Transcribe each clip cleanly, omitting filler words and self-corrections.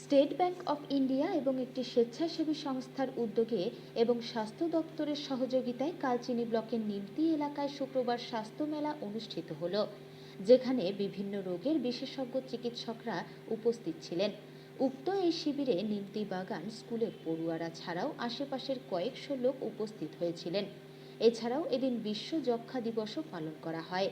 State bank of India এবং একটি স্বেচ্ছাসেবী সংস্থার উদ্যোগে এবং স্বাস্থ্য দপ্তরের সহযোগিতায় কালচিনি ব্লকের নিমতি এলাকায় শুক্রবার স্বাস্থ্য মেলা অনুষ্ঠিত হলো, যেখানে বিভিন্ন রোগের বিশেষজ্ঞ চিকিৎসকরা উপস্থিত ছিলেন। উক্ত এই শিবিরে নিমতি বাগান স্কুলের পড়ুয়ারা ছাড়াও আশেপাশের কয়েকশো লোক উপস্থিত হয়েছিলেন। এছাড়াও এদিন বিশ্ব যক্ষ্মা দিবসও পালন করা হয়।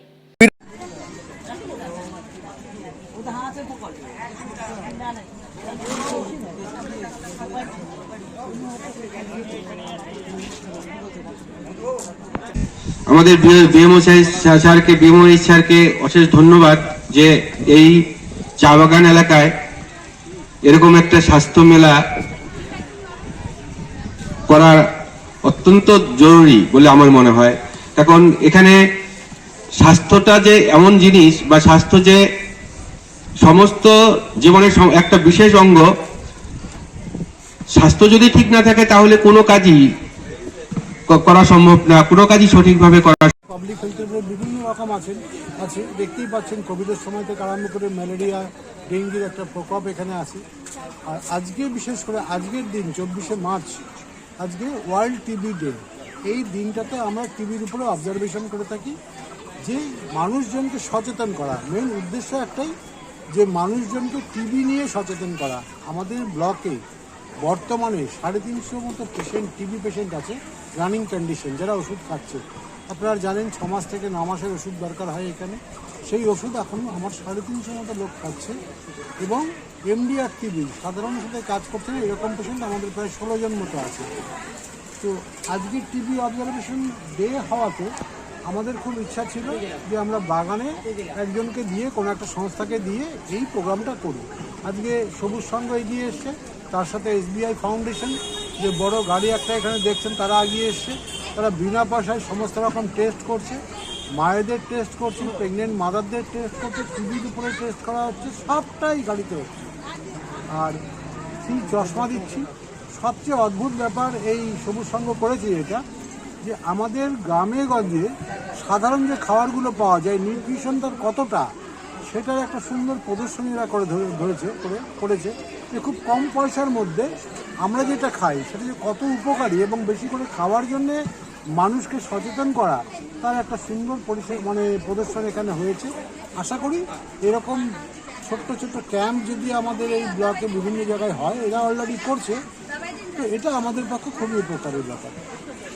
আমাদের বিএমও স্যারকে অশেষ ধন্যবাদ যে এই চা বাগান এলাকায় এরকম একটা স্বাস্থ্য মেলা করা অত্যন্ত জরুরি বলে আমার মনে হয়। এখন এখানে স্বাস্থ্যটা যে এমন জিনিস বা স্বাস্থ্য যে সমস্ত জীবনের একটা বিশেষ অঙ্গ, স্বাস্থ্য যদি ঠিক না থাকে তাহলে কোনো কাজই করা সম্ভব না, কোনো কাজই সঠিকভাবে করা। পাবলিক হেলথের বিভিন্ন রকম আছে, দেখতেই পাচ্ছেন কোভিডের সময় থেকে আরম্ভ করে ম্যালেরিয়া, ডেঙ্গির একটা প্রকোপ এখানে আছে। আর আজকে বিশেষ করে আজকের দিন 24শে মার্চ, আজকে ওয়ার্ল্ড টিবি ডে। এই দিনটাতে আমরা টিবির উপরে অবজারভেশন করে থাকি, যে মানুষজনকে সচেতন করা। মেন উদ্দেশ্য একটাই, যে মানুষজনকে টিবি নিয়ে সচেতন করা। আমাদের ব্লকে বর্তমানে 350 মতো টিবি পেশেন্ট আছে রানিং কন্ডিশন, যারা ওষুধ খাচ্ছে। আপনারা জানেন 6 মাস থেকে 9 মাসের ওষুধ দরকার হয় এখানে। সেই ওষুধ এখন আমার 350 মতো লোক খাচ্ছে। এবং এমডিআর টিবি সাধারণ ওষুধে কাজ করছে না, এরকম পেশেন্ট আমাদের প্রায় 16 জন মতো আছে। তো আজকে টিবি অবজারভেশন ডে হওয়াতে আমাদের খুব ইচ্ছা ছিল যে আমরা বাগানে একজনকে দিয়ে, কোনো একটা সংস্থাকে দিয়ে এই প্রোগ্রামটা করি। আজকে সবুজ সংঘ এগিয়ে এসছে, তার সাথে এসবিআই ফাউন্ডেশন, যে বড় গাড়ি একটা এখানে দেখছেন, তারা এগিয়ে এসছে। তারা বিনা পয়সায় সমস্ত রকম টেস্ট করছে, মায়েদের টেস্ট করছে, প্রেগনেন্ট মাদারদের টেস্ট করছে, টিবির উপরে টেস্ট করা হচ্ছে, সবটাই গাড়িতে হচ্ছে। আর ফ্রি চশমা দিচ্ছি। সবচেয়ে অদ্ভুত ব্যাপার এই সবুজ সংঘ করেছে এটা, যে আমাদের গ্রামে গঞ্জে সাধারণ যে খাবারগুলো পাওয়া যায়, নিউট্রিশন তার কতটা, সেটার একটা সুন্দর প্রদর্শনী এরা করেছে যে খুব কম পয়সার মধ্যে আমরা যেটা খাই সেটা যে কত উপকারী, এবং বেশি করে খাওয়ার জন্যে মানুষকে সচেতন করা, তার একটা সুন্দর প্রদর্শন এখানে হয়েছে। আশা করি এরকম ছোট্ট ছোট্ট ক্যাম্প যদি আমাদের এই ব্লকে বিভিন্ন জায়গায় হয়, এরা অলরেডি করছে, তো এটা আমাদের পক্ষে খুবই উপকারী ব্যাপার।